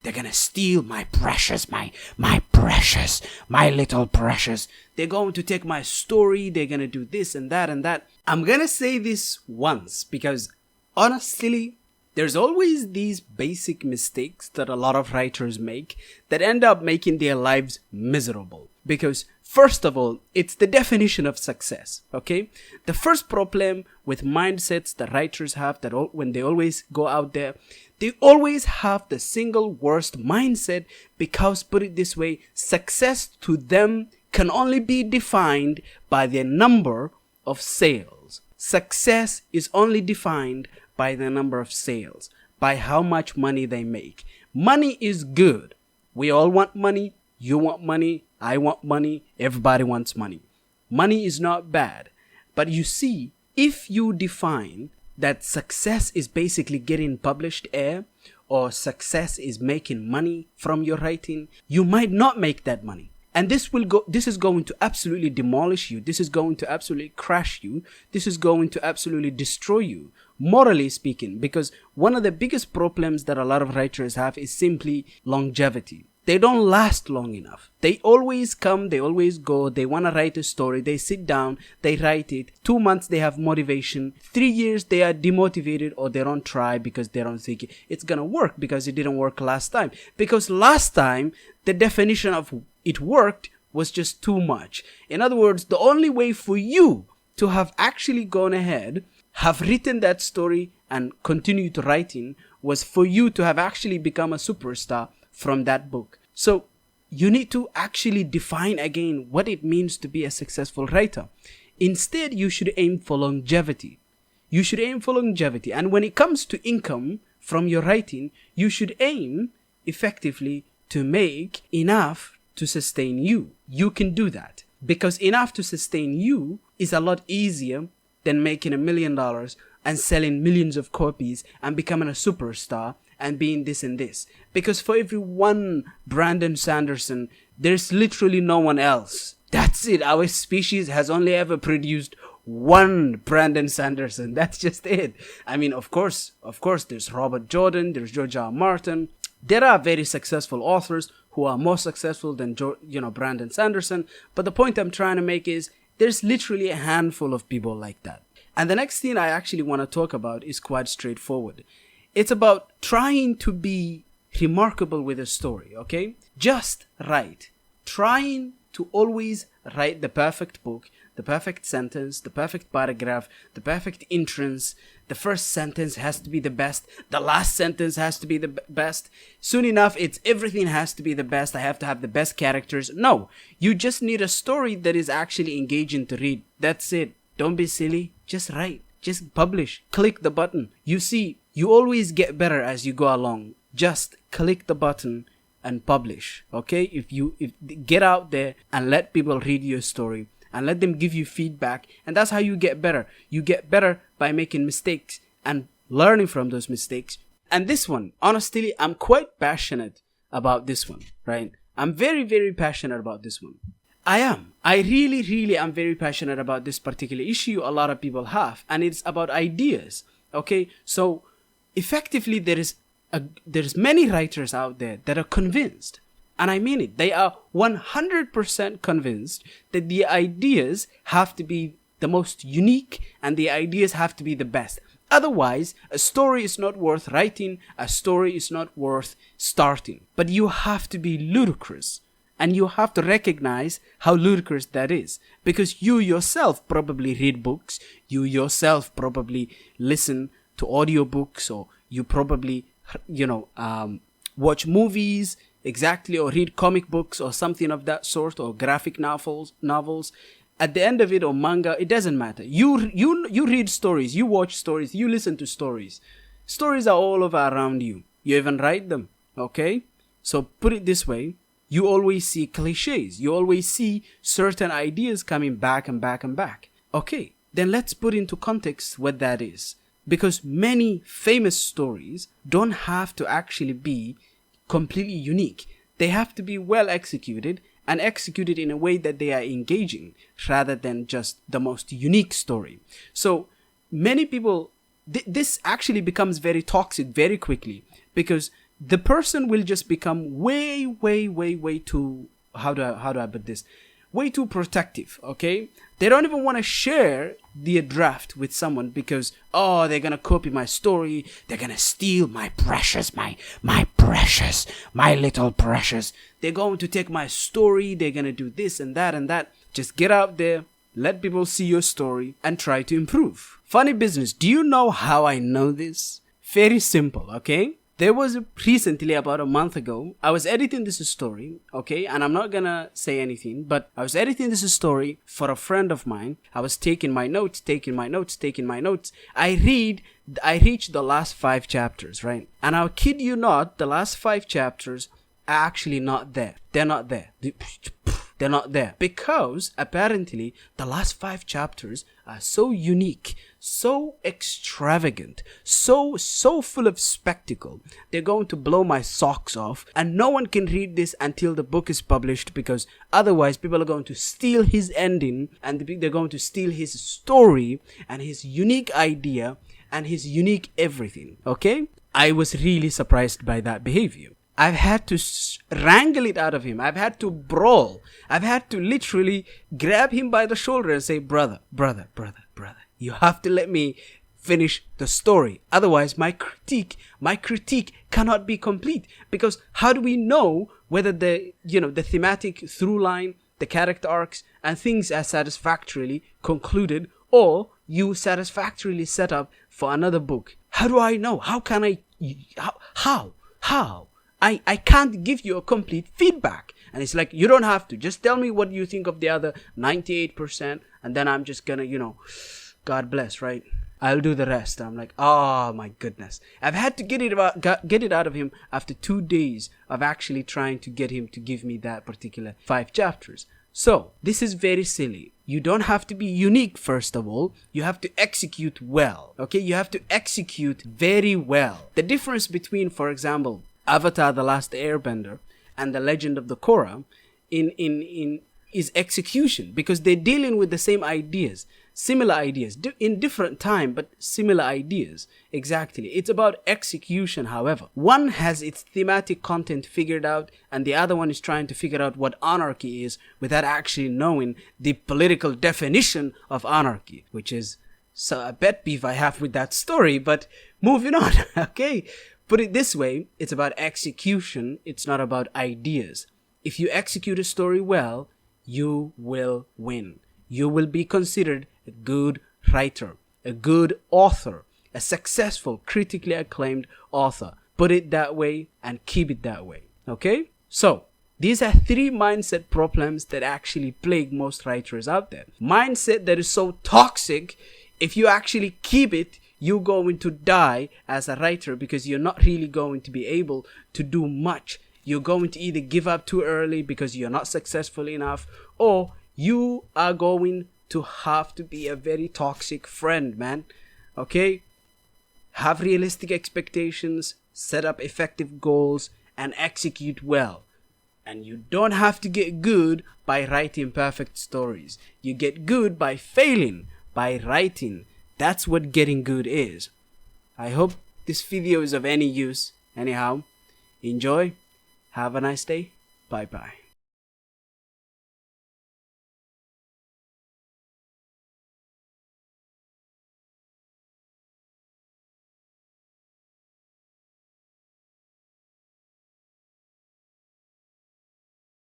They're gonna steal my precious, my precious, my little precious. They're going to take my story. They're gonna do this and that and that. I'm gonna say this once because honestly, there's always these basic mistakes that a lot of writers make that end up making their lives miserable. Because first of all, it's the definition of success, okay? The first problem with mindsets that writers have that when they always go out there, they always have the single worst mindset because, put it this way, success to them can only be defined by the number of sales. Success is only defined by the number of sales, by how much money they make. Money is good. We all want money. You want money. I want money. Everybody wants money. Money is not bad. But you see, if you define that success is basically getting published air, or success is making money from your writing, you might not make that money. And this is going to absolutely demolish you. This is going to absolutely crash you. This is going to absolutely destroy you, morally speaking, because one of the biggest problems that a lot of writers have is simply longevity. They don't last long enough. They always come, they always go, they want to write a story, they sit down, they write it. 2 months they have motivation. 3 years they are demotivated or they don't try because they don't think it's going to work because it didn't work last time. Because last time, the definition of it worked was just too much. In other words, the only way for you to have actually gone ahead, have written that story and continue to writing was for you to have actually become a superstar from that book. So you need to actually define again what it means to be a successful writer. Instead, you should aim for longevity. You should aim for longevity. And when it comes to income from your writing, you should aim effectively to make enough to sustain you. You can do that because enough to sustain you is a lot easier than making $1 million and selling millions of copies and becoming a superstar and being this and this. Because for every one Brandon Sanderson, there's literally no one else. That's it. Our species has only ever produced one Brandon Sanderson. That's just it. I mean, of course, there's Robert Jordan, there's George R. R. Martin. There are very successful authors who are more successful than, Brandon Sanderson. But the point I'm trying to make is there's literally a handful of people like that. And the next thing I actually want to talk about is quite straightforward. It's about trying to be remarkable with a story, okay? Just write. Trying to always write the perfect book, the perfect sentence, the perfect paragraph, the perfect entrance. The first sentence has to be the best. The last sentence has to be the best. Soon enough, everything has to be the best. I have to have the best characters. No, you just need a story that is actually engaging to read. That's it. Don't be silly. Just write. Just publish. Click the button. You see, you always get better as you go along. Just click the button and publish. Okay? If get out there and let people read your story and let them give you feedback, and that's how you get better. You get better by making mistakes and learning from those mistakes. And this one, honestly, I'm quite passionate about this one, right? I'm very, very passionate about this one. I really, really am very passionate about this particular issue a lot of people have, and it's about ideas. Okay? So effectively, there's many writers out there that are convinced, and I mean it, they are 100% convinced that the ideas have to be the most unique and the ideas have to be the best. Otherwise, a story is not worth writing, a story is not worth starting. But you have to be ludicrous, and you have to recognize how ludicrous that is, because you yourself probably read books, you yourself probably listen to audiobooks, or you probably watch movies, exactly, or read comic books or something of that sort, or graphic novels. At the end of it, or manga, it doesn't matter. You read stories, you watch stories, you listen to stories. Stories are all over around you. You even write them, okay? So put it this way, you always see cliches. You always see certain ideas coming back and back and back. Okay, then let's put into context what that is. Because many famous stories don't have to actually be completely unique. They have to be well executed and executed in a way that they are engaging rather than just the most unique story. So many people, this actually becomes very toxic very quickly because the person will just become way too, how do I put this? Way too protective, okay? They don't even want to share the draft with someone because, oh, they're going to copy my story. They're going to steal my precious, my precious, my little precious. They're going to take my story. They're going to do this and that and that. Just get out there, let people see your story and try to improve. Funny business. Do you know how I know this? Very simple, okay? There was recently, about a month ago, I was editing this story, okay? And I'm not gonna say anything, but I was editing this story for a friend of mine. I was taking my notes. I reached the last 5 chapters, right? And I'll kid you not, the last 5 chapters are actually not there. They're not there. They're not there because apparently the last 5 chapters are so unique, so extravagant, so full of spectacle. They're going to blow my socks off, and no one can read this until the book is published, because otherwise people are going to steal his ending and they're going to steal his story and his unique idea and his unique everything. Okay? I was really surprised by that behavior. I've had to wrangle it out of him. I've had to brawl. I've had to literally grab him by the shoulder and say, brother, you have to let me finish the story. Otherwise, my critique cannot be complete. Because how do we know whether the thematic through line, the character arcs and things are satisfactorily concluded, or you satisfactorily set up for another book? How do I know? How can I? How? I can't give you a complete feedback. And it's like, you don't have to. Just tell me what you think of the other 98%. And then I'm just gonna, God bless, right? I'll do the rest. I'm like, oh my goodness. I've had to get it out of him after 2 days of actually trying to get him to give me that particular 5 chapters. So, this is very silly. You don't have to be unique, first of all. You have to execute well. Okay? You have to execute very well. The difference between, for example, Avatar: The Last Airbender and The Legend of the Korra is execution, because they're dealing with the same ideas, similar ideas, in different time, but similar ideas. Exactly. It's about execution, however. One has its thematic content figured out, and the other one is trying to figure out what anarchy is without actually knowing the political definition of anarchy, which is a pet peeve I have with that story, but moving on, okay? Put it this way, it's about execution, it's not about ideas. If you execute a story well, you will win. You will be considered a good writer, a good author, a successful, critically acclaimed author. Put it that way and keep it that way. Okay? So, these are 3 mindset problems that actually plague most writers out there. Mindset that is so toxic, if you actually keep it, you're going to die as a writer, because you're not really going to be able to do much. You're going to either give up too early because you're not successful enough, or you are going to have to be a very toxic friend, man. Okay? Have realistic expectations, set up effective goals, and execute well. And you don't have to get good by writing perfect stories. You get good by failing, by writing. That's what getting good is. I hope this video is of any use. Anyhow, enjoy. Have a nice day. Bye-bye.